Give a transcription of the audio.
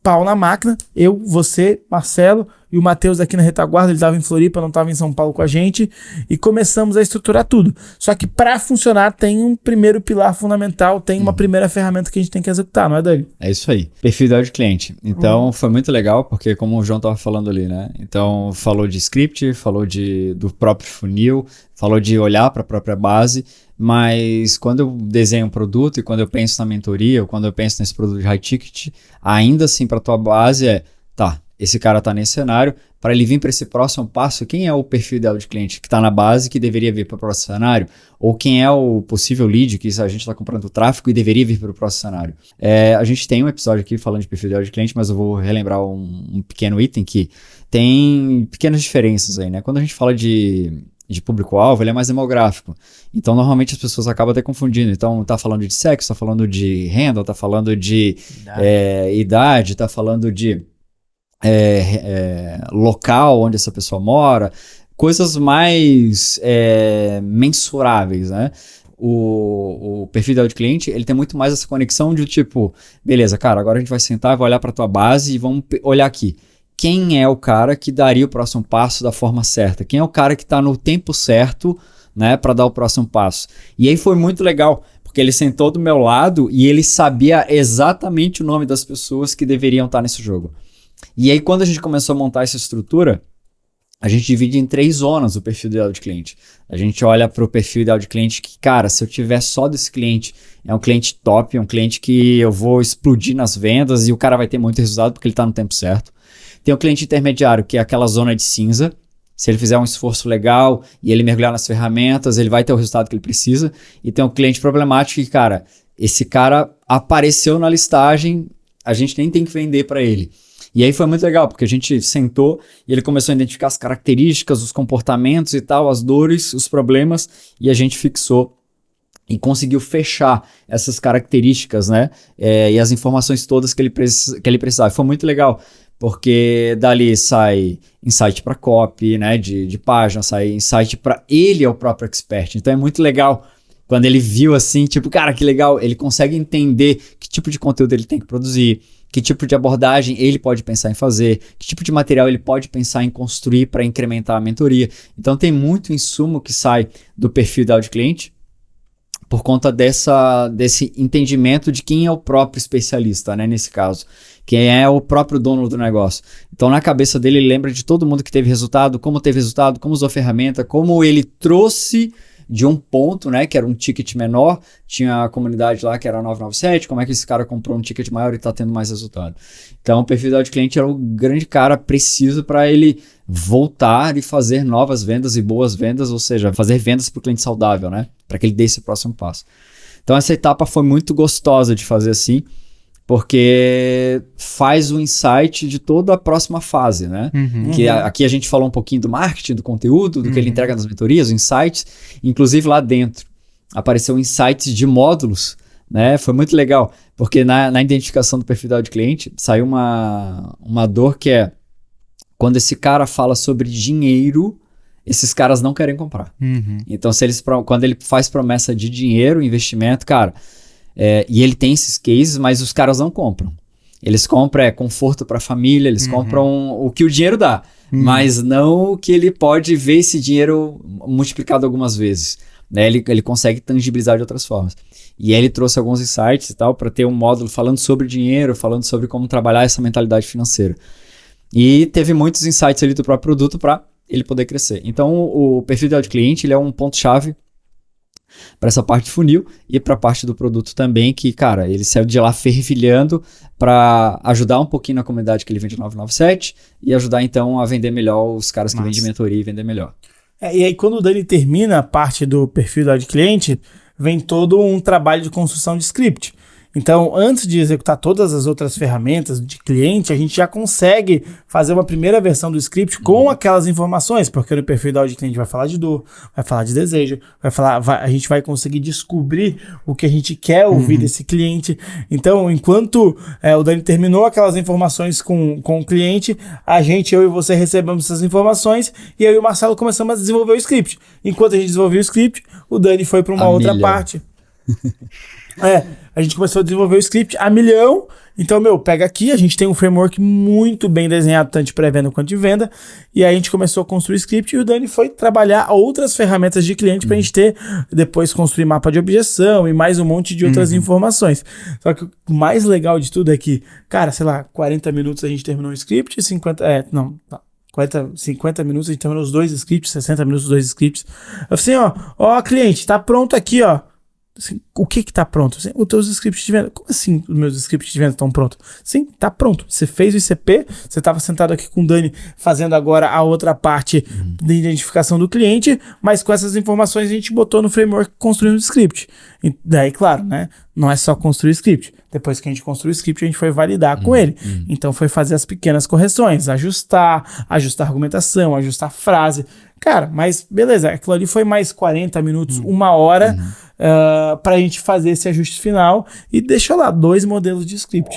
pau na máquina, eu, você, Marcelo e o Matheus aqui na retaguarda, ele estava em Floripa, não estava em São Paulo com a gente, e começamos a estruturar tudo. Só que para funcionar tem um primeiro pilar fundamental, tem uma primeira ferramenta que a gente tem que executar, não é, Dani? É isso aí, perfil ideal de cliente. Então foi muito legal, porque como o João estava falando ali, né? Então falou de script, falou do próprio funil, falou de olhar para a própria base, mas quando eu desenho um produto e quando eu penso na mentoria, ou quando eu penso nesse produto de high ticket, ainda assim para a tua base tá, esse cara tá nesse cenário, para ele vir para esse próximo passo, quem é o perfil ideal de cliente que está na base que deveria vir para o próximo cenário? Ou quem é o possível lead que a gente está comprando o tráfego e deveria vir para o próximo cenário? A gente tem um episódio aqui falando de perfil ideal de cliente, mas eu vou relembrar um pequeno item que tem pequenas diferenças aí, né? Quando a gente fala de público-alvo, ele é mais demográfico. Então, normalmente as pessoas acabam até confundindo. Então, tá falando de sexo, tá falando de renda, tá falando de idade, tá falando de local onde essa pessoa mora, coisas mais mensuráveis, né? O perfil ideal de cliente, ele tem muito mais essa conexão de tipo, beleza, cara, agora a gente vai sentar, vai olhar para tua base e vamos olhar aqui. Quem é o cara que daria o próximo passo da forma certa? Quem é o cara que está no tempo certo, né, para dar o próximo passo? E aí foi muito legal, porque ele sentou do meu lado e ele sabia exatamente o nome das pessoas que deveriam estar nesse jogo. E aí quando a gente começou a montar essa estrutura, a gente divide em 3 zonas o perfil ideal de cliente. A gente olha para o perfil ideal de cliente que, cara, se eu tiver só desse cliente, é um cliente top, é um cliente que eu vou explodir nas vendas e o cara vai ter muito resultado porque ele está no tempo certo. Tem o cliente intermediário, que é aquela zona de cinza. Se ele fizer um esforço legal e ele mergulhar nas ferramentas, ele vai ter o resultado que ele precisa. E tem o cliente problemático que, cara, esse cara apareceu na listagem, a gente nem tem que vender para ele. E aí foi muito legal, porque a gente sentou e ele começou a identificar as características, os comportamentos e tal, as dores, os problemas, e a gente fixou e conseguiu fechar essas características, né? E as informações todas que ele precisava. Foi muito legal, porque dali sai insight para copy, né? De página, sai insight para ele, é o próprio expert. Então é muito legal quando ele viu assim, tipo, cara, que legal, ele consegue entender que tipo de conteúdo ele tem que produzir, que tipo de abordagem ele pode pensar em fazer, que tipo de material ele pode pensar em construir para incrementar a mentoria. Então tem muito insumo que sai do perfil ideal de cliente por conta desse entendimento de quem é o próprio especialista, né, nesse caso, quem é o próprio dono do negócio. Então na cabeça dele ele lembra de todo mundo que teve resultado, como usou a ferramenta, como ele trouxe de um ponto, né, que era um ticket menor, tinha a comunidade lá que era 997, como é que esse cara comprou um ticket maior e está tendo mais resultado. Então o perfil ideal de cliente era o grande cara preciso para ele voltar e fazer novas vendas e boas vendas, ou seja, fazer vendas para o cliente saudável, né, para que ele dê esse próximo passo. Então essa etapa foi muito gostosa de fazer assim, porque faz o insight de toda a próxima fase, né? Aqui a gente falou um pouquinho do marketing, do conteúdo, do que ele entrega nas mentorias, os insights, inclusive lá dentro apareceu insights de módulos, né? Foi muito legal, porque na identificação do perfil ideal de cliente saiu uma dor que é quando esse cara fala sobre dinheiro, esses caras não querem comprar. Então quando ele faz promessa de dinheiro, investimento, cara... e ele tem esses cases, mas os caras não compram. Eles compram conforto para a família, eles compram o que o dinheiro dá, mas não o que ele pode ver esse dinheiro multiplicado algumas vezes. Né? Ele consegue tangibilizar de outras formas. E aí ele trouxe alguns insights e tal, para ter um módulo falando sobre dinheiro, falando sobre como trabalhar essa mentalidade financeira. E teve muitos insights ali do próprio produto para ele poder crescer. Então o perfil ideal de cliente ele é um ponto-chave para essa parte de funil e para a parte do produto também, que, cara, ele saiu de lá fervilhando para ajudar um pouquinho na comunidade que ele vende 997 e ajudar, então, a vender melhor os caras que vendem mentoria e vender melhor. E aí, quando o Dani termina a parte do perfil de cliente, vem todo um trabalho de construção de script. Então, antes de executar todas as outras ferramentas de cliente, a gente já consegue fazer uma primeira versão do script com aquelas informações, porque no perfil de cliente vai falar de dor, vai falar de desejo, a gente vai conseguir descobrir o que a gente quer ouvir desse cliente. Então, enquanto o Dani terminou aquelas informações com o cliente, eu e você recebemos essas informações e eu e o Marcelo começamos a desenvolver o script. Enquanto a gente desenvolveu o script, o Dani foi para uma outra parte. a gente começou a desenvolver o script a milhão. Então, pega aqui, a gente tem um framework muito bem desenhado, tanto de pré-venda quanto de venda, e aí a gente começou a construir o script e o Dani foi trabalhar outras ferramentas de cliente pra gente ter, depois construir mapa de objeção e mais um monte de outras informações. Só que o mais legal de tudo é que, cara, sei lá, 40 minutos a gente terminou o script, 50 minutos a gente terminou os 2 scripts, 60 minutos os 2 scripts. Eu falei assim, ó, cliente, tá pronto aqui, ó. Assim, o que tá pronto? Assim, os teus scripts de venda. Como assim os meus scripts de venda estão prontos? Sim, tá pronto. Você fez o ICP, você estava sentado aqui com o Dani fazendo agora a outra parte da identificação do cliente, mas com essas informações a gente botou no framework construindo o script. E daí, claro, né? Não é só construir o script. Depois que a gente construiu o script, a gente foi validar com ele. Então foi fazer as pequenas correções, ajustar a argumentação, ajustar a frase. Cara, mas beleza, aquilo ali foi mais 40 minutos, 1 hora pra gente fazer esse ajuste final e deixou lá 2 modelos de script.